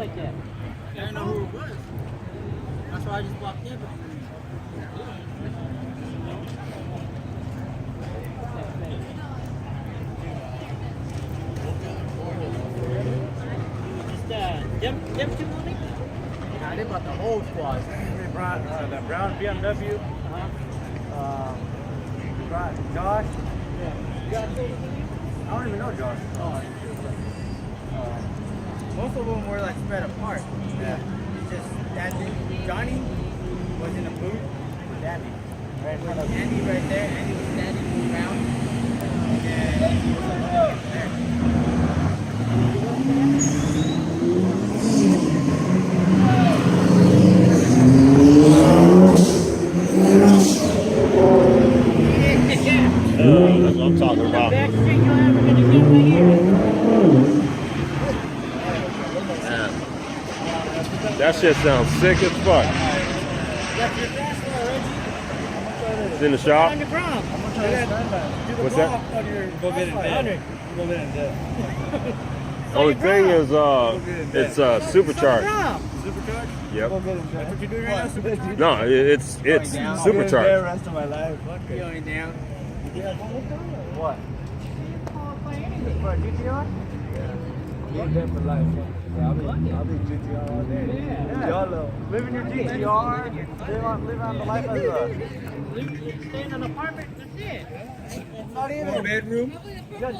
like that. I didn't know who it was. That's why I just walked in. Them two only? Nah, they brought the whole squad. They brought the brown BMW. They brought Josh. I don't even know Josh. Most of them were like spread apart. Yeah. Just Andy. Johnny was in a booth with Andy. Right in front of Andy right there. Andy was standing around. And he was like there. That's what I'm talking about. Best thing you're ever gonna get right here. Man. That shit sounds sick as fuck. It's in the shop. On the ground. What's that? Go get it dead. Go get it dead. Only thing is, it's supercharged. Supercharged? Yep. That's what you're doing right now? No, it's supercharged. Rest of my life. You going down? What? For a GTR? Yeah. Dead for life. I'll be GTR all day. Yeah. YOLO. Live in your GTR. Live on the life of Stay in an apartment, that's it. Not even a bedroom. Just